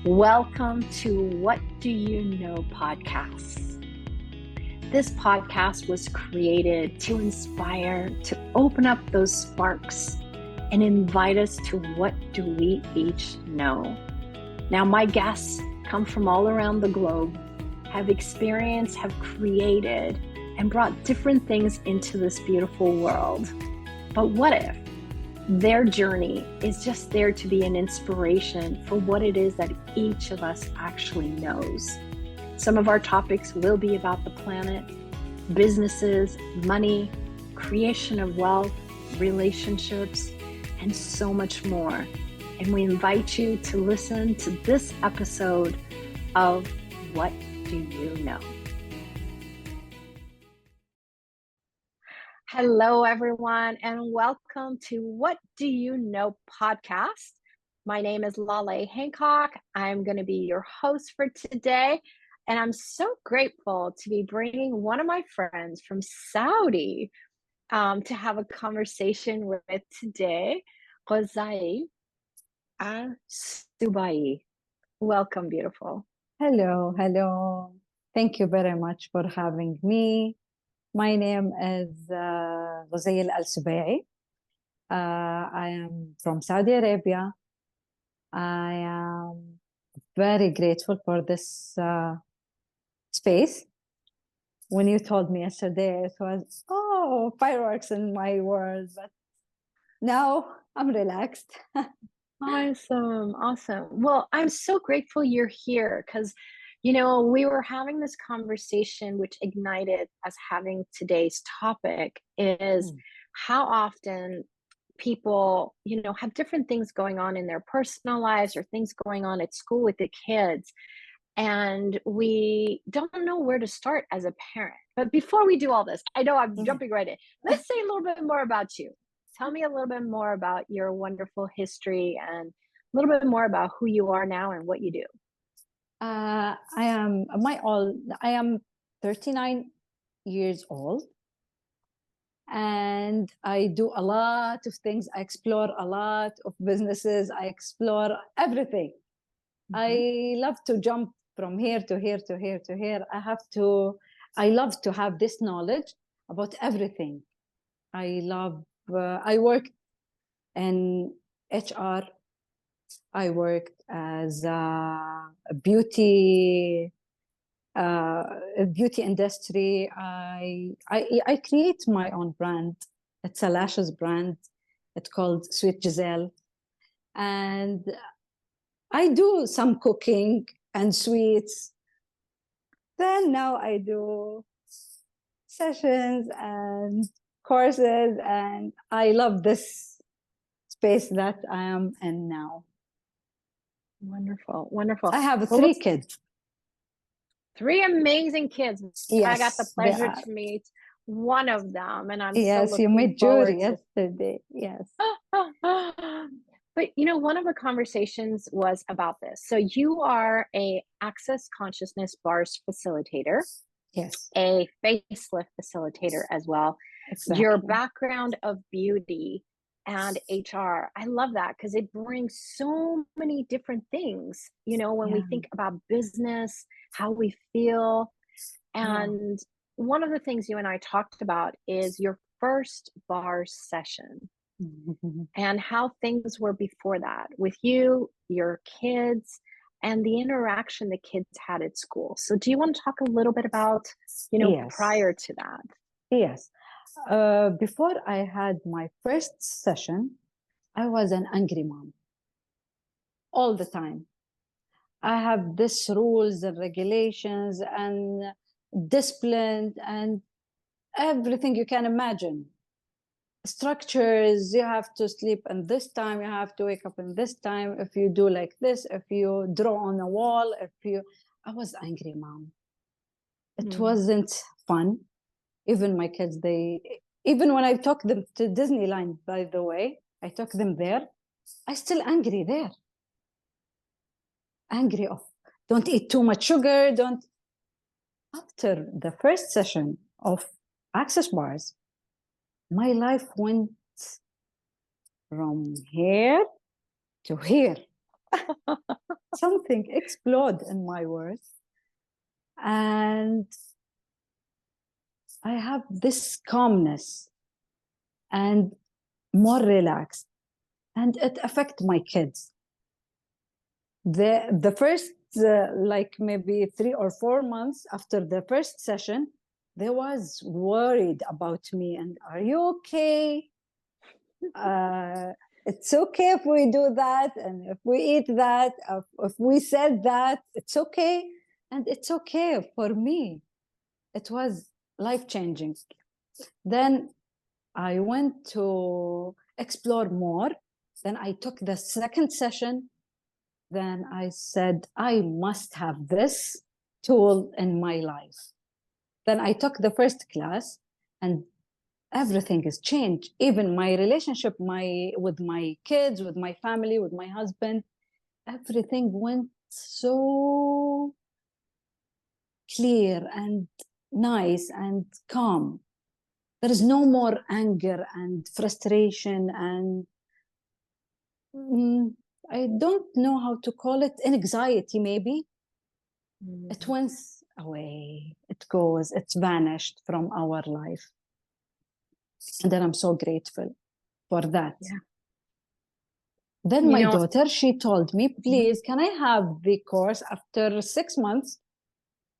Welcome to What Do You Know podcast. This podcast was created to inspire, to open up those sparks and invite us to what do we each know. Now, my guests come from all around the globe, have experienced, have created, and brought different things into this beautiful world. But what if their journey is just there to be an inspiration for what it is that each of us actually knows? Some of our topics will be about the planet, businesses, money, creation of wealth, relationships, and so much more. And we invite you to listen to this episode of What Do You Know? Hello, everyone, and welcome to What Do You Know podcast. My name is Lale Hancock. I'm going to be your host for today, and I'm so grateful to be bringing one of my friends from Saudi to have a conversation with today, Ghozail Al-Subaie. Welcome, beautiful. Hello. Thank you very much for having me. My name is Ghozail Al-Subaie. I am from Saudi Arabia. I am very grateful for this space. When you told me yesterday, it was, fireworks in my world, but now I'm relaxed. Awesome. Well, I'm so grateful you're here because we were having this conversation, which ignited us having today's topic is how often people, have different things going on in their personal lives or things going on at school with the kids. And we don't know where to start as a parent. But before we do all this, I know I'm jumping right in. Let's say a little bit more about you. Tell me a little bit more about your wonderful history and a little bit more about who you are now and what you do. I am 39 years old, and I do a lot of things. I explore a lot of businesses. I explore everything. I love to jump from here to here to here to here. I love to have this knowledge about everything. I worked in HR. I worked as a beauty industry. I create my own brand. It's a lashes brand. It's called Sweet Ghozail, and I do some cooking and sweets. Then now I do sessions and courses, and I love this space that I am in now. Wonderful. I have three kids. 3 amazing kids. Yes, I got the pleasure to meet one of them, and I'm yes, so you looking met forward Judy yesterday. Yes. But one of the conversations was about this. So you are a Access Consciousness Bars facilitator. Yes. A facelift facilitator as well. Exactly. Your background of beauty and HR, I love that because it brings so many different things, when we think about business, how we feel. And one of the things you and I talked about is your first bar session and how things were before that with you, your kids, and the interaction the kids had at school. So do you want to talk a little bit about, prior to that? Yes. Before I had my first session, I was an angry mom all the time. I have this rules and regulations and discipline and everything you can imagine. Structures, you have to sleep in this time, you have to wake up in this time, if you do like this, if you draw on a wall, I was angry mom. It wasn't fun. Even my kids, even when I took them to Disneyland, by the way, I took them there, I still angry there. Angry of, don't eat too much sugar, After the first session of Access Bars, my life went from here to here. something explode in my words. And I have this calmness and more relaxed, and it affect my kids. The first like maybe 3 or 4 months after the first session, they was worried about me and, are you okay? It's okay if we do that, and if we eat that, if we said that, it's okay. And it's okay for me. It was life-changing. Then I went to explore more. Then I took the second session. Then I said, I must have this tool in my life. Then I took the first class, and everything has changed. Even my relationship with my kids, with my family, with my husband, everything went so clear and nice and calm. There is no more anger and frustration and I don't know how to call it, anxiety maybe. It went away, it goes, it's vanished from our life. And then I'm so grateful for that. Yeah. Then my daughter, she told me, please, can I have the course after 6 months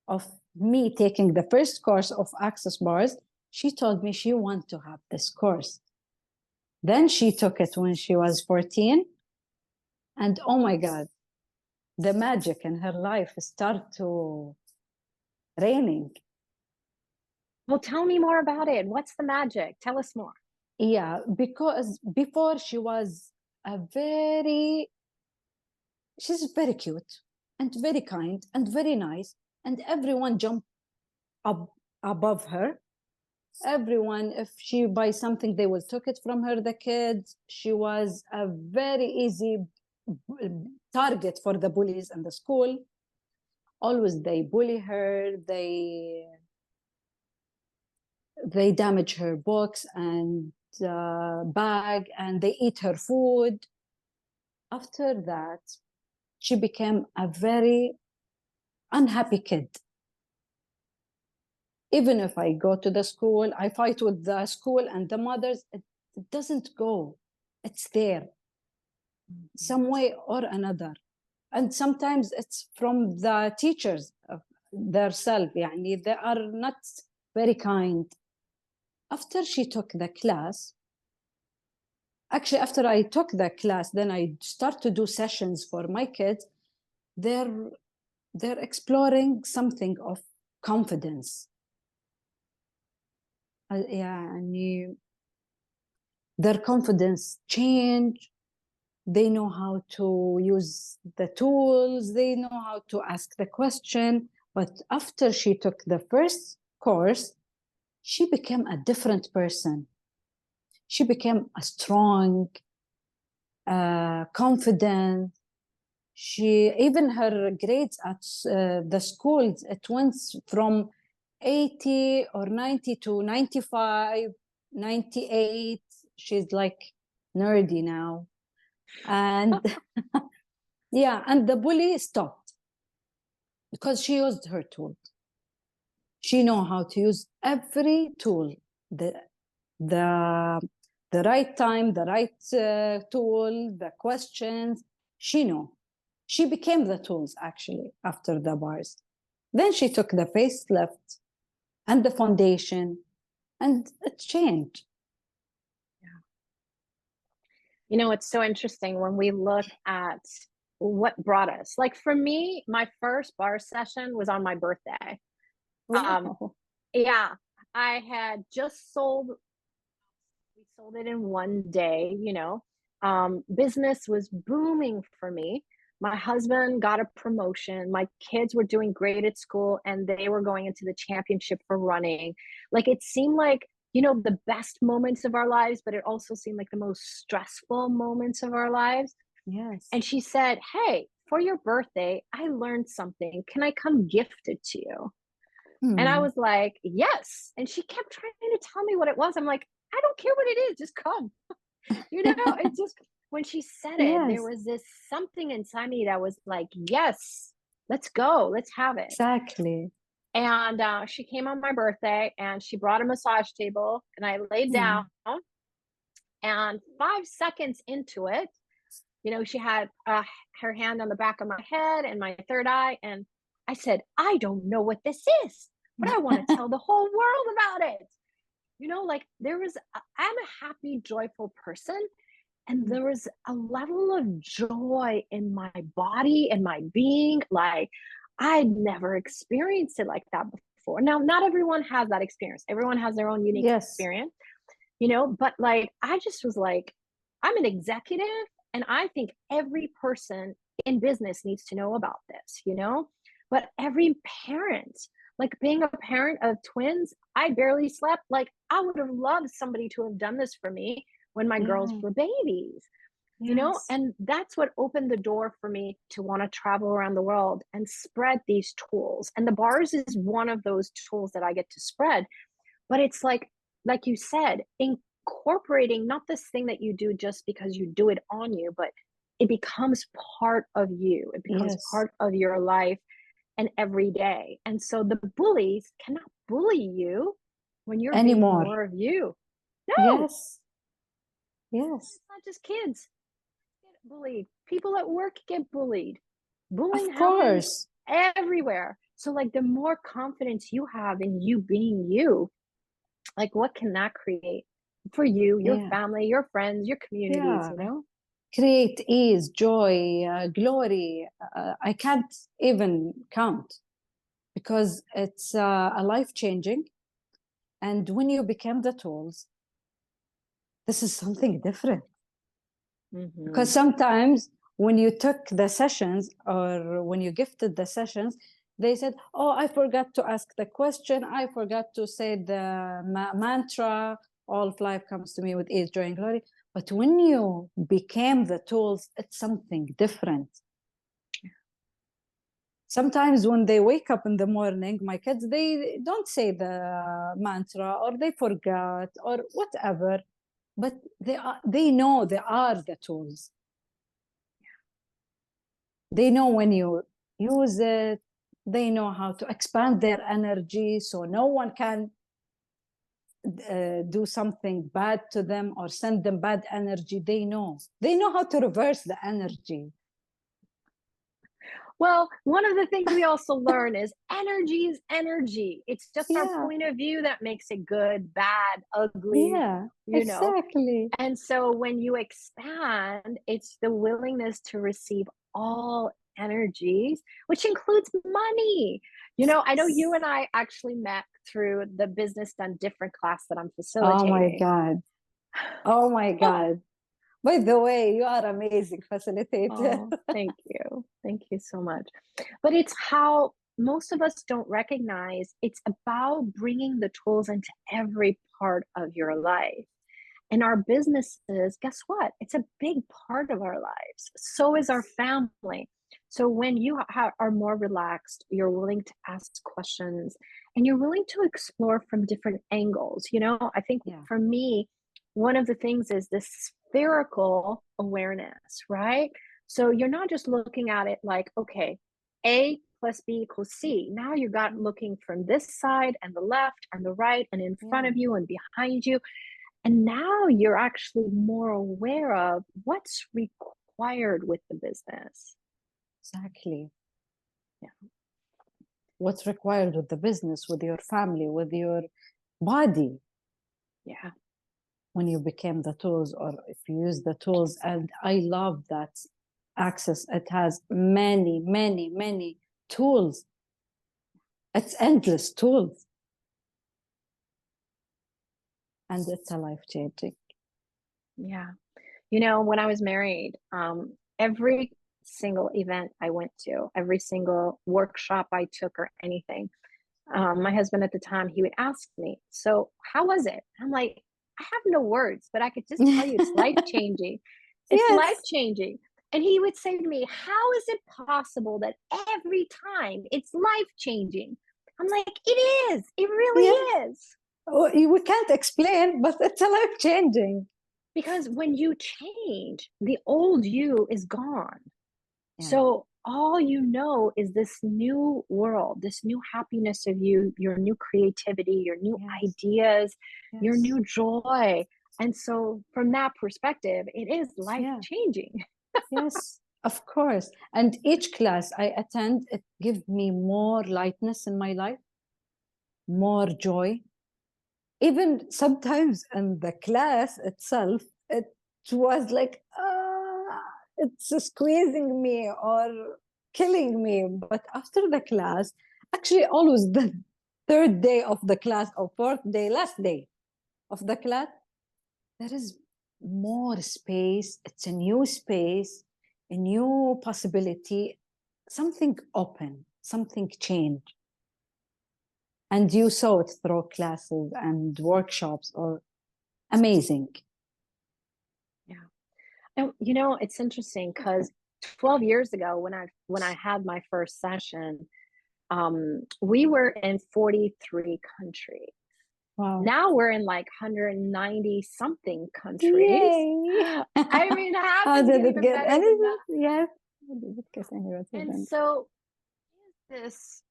of me taking the first course of Access Bars? She told me she wanted to have this course. Then she took it when she was 14. And oh my God, the magic in her life started to raining. Well, tell me more about it. What's the magic? Tell us more. Yeah, because before she's very cute and very kind and very nice, and everyone jumped up above her. Everyone, if she buys something, they will take it from her, the kids. She was a very easy target for the bullies in the school. Always they bully her, they damage her books and bag, and they eat her food. After that, she became a very unhappy kid. Even if I go to the school, I fight with the school and the mothers, it doesn't go. It's there, some way or another. And sometimes it's from the teachers themselves. They are not very kind. After she took the class, actually, after I took the class, then I start to do sessions for my kids. They're exploring something of confidence. Their confidence change. They know how to use the tools. They know how to ask the question. But after she took the first course, she became a different person. She became a strong, confident. Even her grades at the schools, it went from 80 or 90 to 95, 98. She's like nerdy now. And yeah, and the bully stopped because she used her tool. She know how to use every tool, the right time, the right tool, the questions. She know. She became the tools actually after the bars. Then she took the facelift and the foundation, and it changed. It's so interesting when we look at what brought us. Like for me, my first bar session was on my birthday. Wow. Yeah, I had just sold. We sold it in one day. Business was booming for me. My husband got a promotion. My kids were doing great at school, and they were going into the championship for running. Like it seemed like the best moments of our lives, but it also seemed like the most stressful moments of our lives. Yes. And she said, hey, for your birthday, I learned something. Can I come gift it to you? And I was like, yes. And she kept trying to tell me what it was. I'm like, I don't care what it is. Just come. It just, when she said it, there Yes, was this something inside me that was like, yes, let's go, let's have it. exactly. And she came on my birthday and she brought a massage table and I laid down. Mm. And 5 seconds into it, you know, she had her hand on the back of my head and my third eye. And I said, I don't know what this is, but I want to tell the whole world about it. You know, like I'm a happy, joyful person. And there was a level of joy in my body and my being. Like I'd never experienced it like that before. Now, not everyone has that experience. Everyone has their own unique Yes. experience, you know, but like I just was like, I'm an executive and I think every person in business needs to know about this, you know, but every parent, like being a parent of twins, I barely slept. Like I would have loved somebody to have done this for me when my girls Yeah. were babies, you know, Yes. and that's what opened the door for me to want to travel around the world and spread these tools. And the bars is one of those tools that I get to spread. But it's like you said, incorporating not this thing that you do just because you do it on you, but it becomes part of you. It becomes Yes. part of your life and every day. And so the bullies cannot bully you when you're being Anymore. more of you. No, Yes. Yes. it's not just kids get bullied. People at work get bullied. Bullying Of happens course. everywhere. So like the more confidence you have in you being you, like what can that create for you, your Yeah. family, your friends, your communities, Yeah. you know? Create ease, joy, glory. I can't even count because it's a life changing. And when you become the tools, this is something different. Mm-hmm. Because sometimes when you took the sessions or when you gifted the sessions, they said, oh, I forgot to ask the question. I forgot to say the mantra. All of life comes to me with ease, joy, and glory. But when you became the tools, it's something different. Sometimes when they wake up in the morning, my kids, they don't say the mantra or they forgot or whatever, but they know they are the tools. They know when you use it, they know how to expand their energy so no one can do something bad to them or send them bad energy. They know how to reverse the energy. Well, one of the things we also learn is energy is energy. It's just our Yeah, point of view that makes it good, bad, ugly, yeah, you know? exactly. And so when you expand, it's the willingness to receive all energies, which includes money. You know, I know you and I actually met through the Business Done Different class that I'm Oh my facilitating. God. Oh my God. By the way, you are amazing facilitator. Oh, thank you. Thank you so much. But it's how most of us don't recognize it's about bringing the tools into every part of your life. And our businesses, guess what? It's a big part of our lives. So is our family. So when you are more relaxed, you're willing to ask questions and you're willing to explore from different angles. You know, I think Yeah. for me, one of the things is this spherical awareness, right? So you're not just looking at it like, okay, A plus B equals C. Now you got looking from this side and the left and the right and in front Yeah, of you and behind you. And now you're actually more aware of what's required with the business. exactly. Yeah. What's required with the business, with your family, with your body. Yeah. When you became the tools or if you use the tools. And I love that Access, it has many, many, many tools. It's endless tools. And it's a life changing. Yeah. You know, when I was married, every single event I went to, every single workshop I took or anything, my husband at the time, he would ask me, so how was it? I'm like, I have no words, but I could just tell you it's life changing. It's life Yes. changing. And he would say to me, how is it possible that every time it's life changing? I'm like, it is. It Yeah. really is. We can't explain, but it's a life changing. Because when you change, the old you is gone. Yeah. So all you know is this new world, this new happiness of you, your new creativity, your new Yes. ideas, your Yes. new joy. And so from that perspective, it is life Yeah. changing. Yes. Of course. And each class I attend, it gives me more lightness in my life, more joy. Even sometimes in the class itself, it was like, it's squeezing me or killing me. But after the class, actually, always the third day of the class or fourth day, last day of the class, there is more space. It's a new space, a new possibility, something open, something changed. And you saw it through classes and workshops, or amazing. Yeah. And it's interesting because 12 years ago when I had my first session, we were in 43 countries. Wow. Now we're in like 190 something countries. Yay. I mean, How happens did get it even get better than anything? that. Yes. How did it get any better And than? so this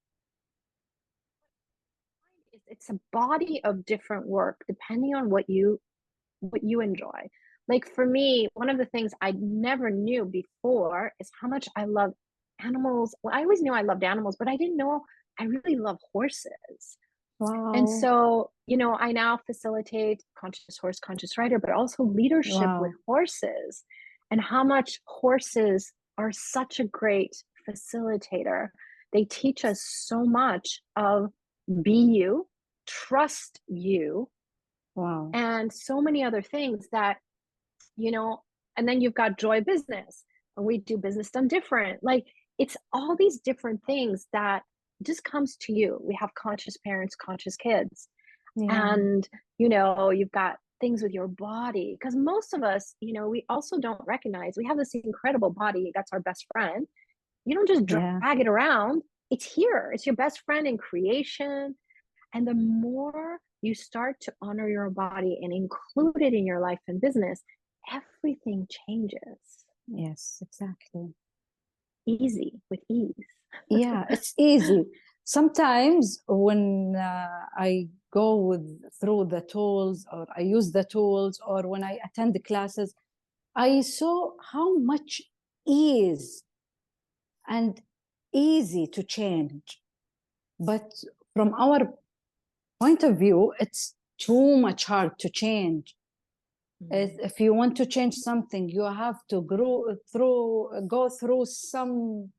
it's a body of different work depending on what you enjoy. Like for me, one of the things I never knew before is how much I love animals. Well, I always knew I loved animals, but I didn't know I really love horses. And Wow. so, I now facilitate conscious horse, conscious rider, but also leadership with Wow. horses, and how much horses are such a great facilitator. They teach us so much of be you, trust you, Wow. and so many other things that, and then you've got joy business, and we do business done different. Like it's all these different things that just comes to you. We have conscious parents, conscious kids. Yeah. And, you've got things with your body. Because most of us, we also don't recognize we have this incredible body that's our best friend. You don't just Yeah. drag it around. It's here. It's your best friend in creation. And the more you start to honor your body and include it in your life and business, everything changes. Yes, exactly. Easy, with ease. Yeah, it's easy. Sometimes when I go through the tools, or I use the tools, or when I attend the classes, I saw how much ease and easy to change. But from our point of view, it's too much hard to change. If you want to change something, you have to go through some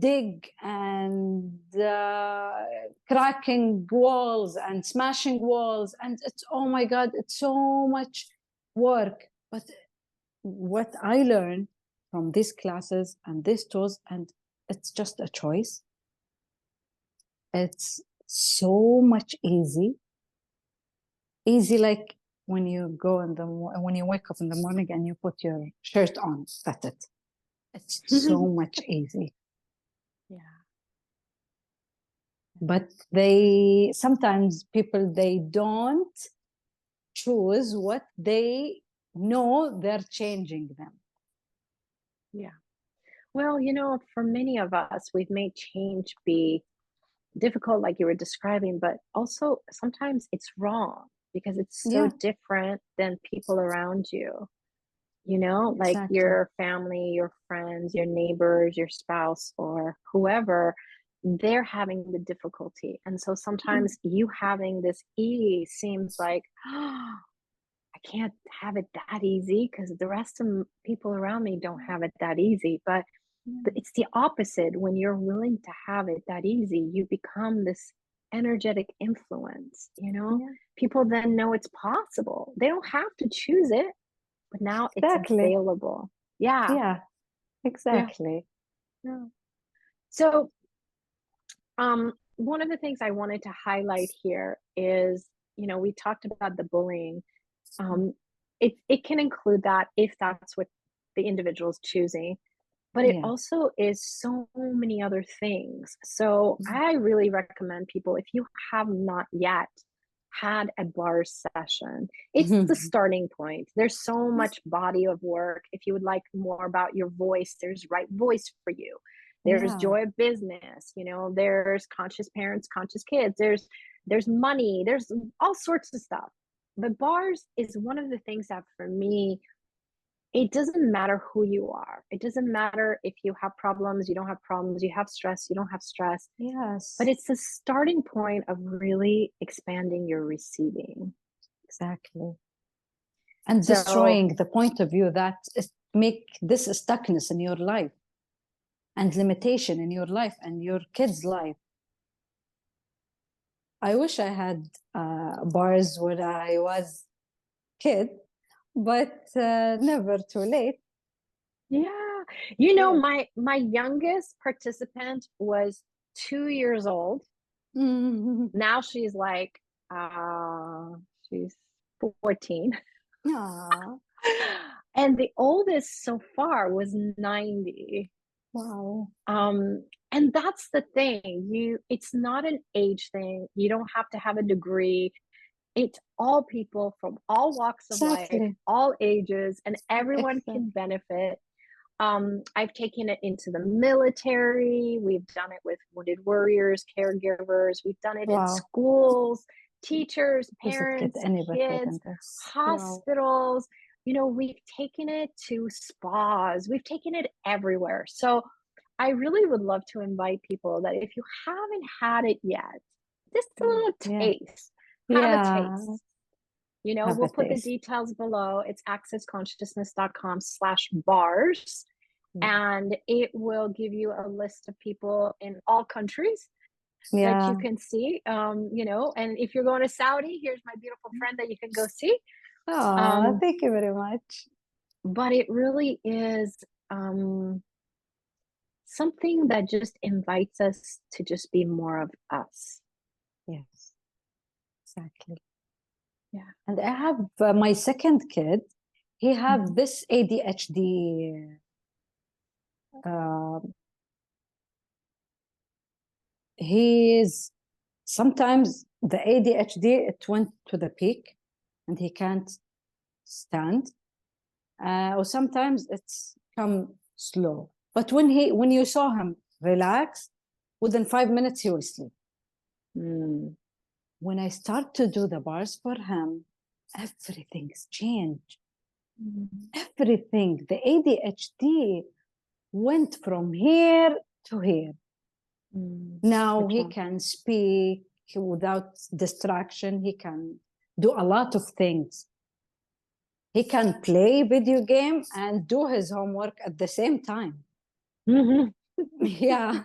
dig and cracking walls and smashing walls, and it's, oh my God, it's so much work. But what I learned from these classes and these tools, and it's just a choice, it's so much easy, like when you go when you wake up in the morning and you put your shirt on, that's it. It's so much easy. Yeah. But sometimes people, they don't choose what they know they're changing them. Yeah. Well, for many of us, we've made change be difficult, like you were describing, but also sometimes it's wrong because it's so Yeah, different than people around you, like exactly. your family, your friends, your neighbors, your spouse, or whoever, they're having the difficulty. And so sometimes you having this ease seems like, oh, I can't have it that easy because the rest of people around me don't have it that easy. But it's the opposite. When you're willing to have it that easy, you become this energetic influence. Yeah, People then know it's possible. They don't have to choose it, but now it's exactly. available. Yeah. Yeah, Yeah. exactly. Yeah. So one of the things I wanted to highlight here is, we talked about the bullying. um it can include that if that's what the individual is choosing, but it Yeah. also is so many other things. So I really recommend people, if you have not yet had a bar session. It's the starting point. There's so much body of work. If you would like more about your voice, there's Right Voice for you. There's Yeah, Joy of Business, there's Conscious Parents, Conscious Kids, there's money, there's all sorts of stuff. But bars is one of the things that for me, it doesn't matter who you are. It doesn't matter if you have problems, you don't have problems, you have stress, you don't have stress. But yes, it's the starting point of really expanding your receiving. exactly. And So, destroying the point of view that make this stuckness in your life and limitation in your life and your kids' life. I wish I had bars when I was kid, but never too late. yeah, Yeah. my youngest participant was 2 years old. Now she's like, she's 14. Aww. And the oldest so far was 90. Wow. And that's the thing. It's not an age thing. You don't have to have a degree. It's all people from all walks of life, Exactly. all ages, and everyone Exactly. can benefit. I've taken it into the military. We've done it with wounded warriors, caregivers. We've done it in Wow. schools, teachers, Does it get parents, any better kids, than this? Wow. hospitals. We've taken it to spas. We've taken it everywhere. So I really would love to invite people that if you haven't had it yet, just a little Yeah. taste, have a Yeah. taste. Have We'll a put the taste. details below. It's accessconsciousness.com/bars. Yeah. And it will give you a list of people in all countries that you Yeah. can see. And if you're going to Saudi, here's my beautiful friend that you can go see. Oh, Um, thank you very much. but it really is something that just invites us to just be more of us. Yes, exactly. Yeah. And I have my second kid. He have Mhm. this ADHD. Uh, he is sometimes the ADHD it went to the peak, and he can't stand. Or sometimes it's come slow. But when you saw him relax, within 5 minutes he will sleep. Mm. When I start to do the bars for him, everything's changed. Mm. Everything. The ADHD went from here to here. Mm. Now Good he job. can speak without distraction. He can do a lot of things. He can play video game and do his homework at the same time. Mhm. Yeah.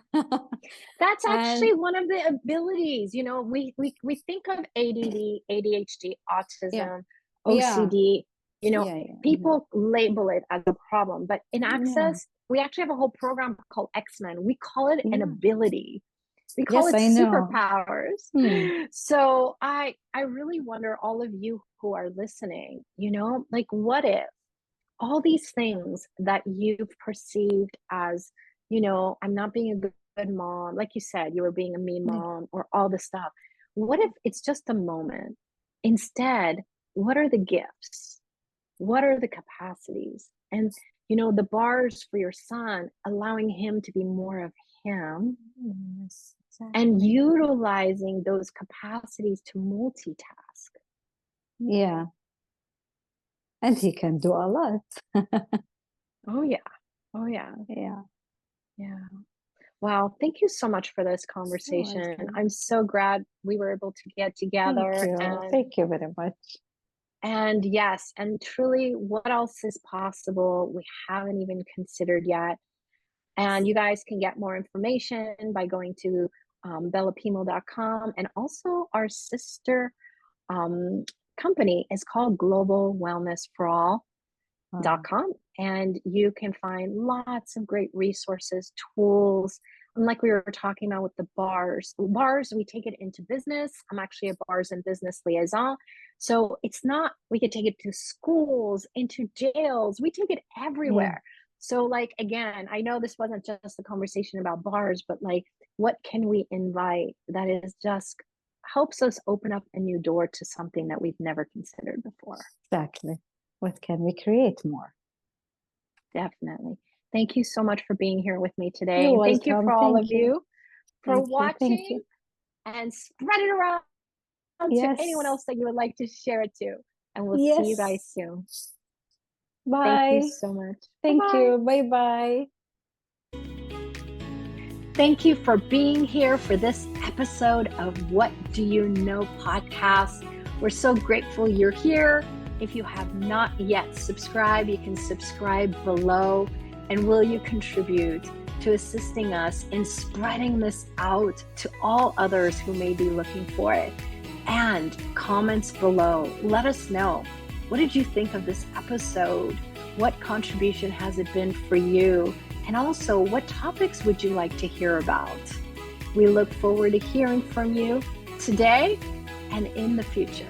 That's And actually one of the abilities. We think of ADD, ADHD, yeah, autism, yeah, OCD. yeah, yeah. People label it as a problem, but in Yeah, Access, we actually have a whole program called X-Men. We call it an yeah. ability. We call Yes, it I know. superpowers. Hmm. So I really wonder, all of you who are listening, like, what if all these things that you've perceived as, I'm not being a good mom, like you said, you were being a mean Yeah. mom, or all this stuff. What if it's just a moment? Instead, what are the gifts? What are the capacities? And, the bars for your son, allowing him to be more of him Yes, and exactly. utilizing those capacities to multitask. Yeah, and he can do a lot. Oh, yeah. Oh, yeah. Yeah, Yeah. Wow, thank you so much for this you're conversation. welcome. I'm so glad we were able to get Thank together, you. and Thank you very much. yes, and truly, what else is possible we haven't even considered yet. And you guys can get more information by going to belapemo.com, and also our sister um, company is called Global Wellness for All. Wow. Com, and you can find lots of great resources, tools. And like we were talking about with the bars, we take it into business. I'm actually a bars and business liaison. So it's not, we could take it to schools, into jails, we take it Yeah, everywhere. So, like, again, I know this wasn't just a conversation about bars, but like, what can we invite that is just helps us open up a new door to something that we've never considered before. Exactly. What can we create more? Definitely. Thank you so much for being here with me today. You're And thank you welcome. for all Thank of you. you for Thank you. Thank watching, you. and spread it around to anyone Yes. else that you would like to share it to. And we'll see you guys Yes. soon. Thank you Bye. so much. Thank Bye-bye. you. Bye-bye. Thank you for being here for this episode of What Do You Know podcast. We're so grateful you're here. If you have not yet subscribed, you can subscribe below. And will you contribute to assisting us in spreading this out to all others who may be looking for it? And comments below. Let us know. What did you think of this episode? What contribution has it been for you? And also, what topics would you like to hear about? We look forward to hearing from you today and in the future.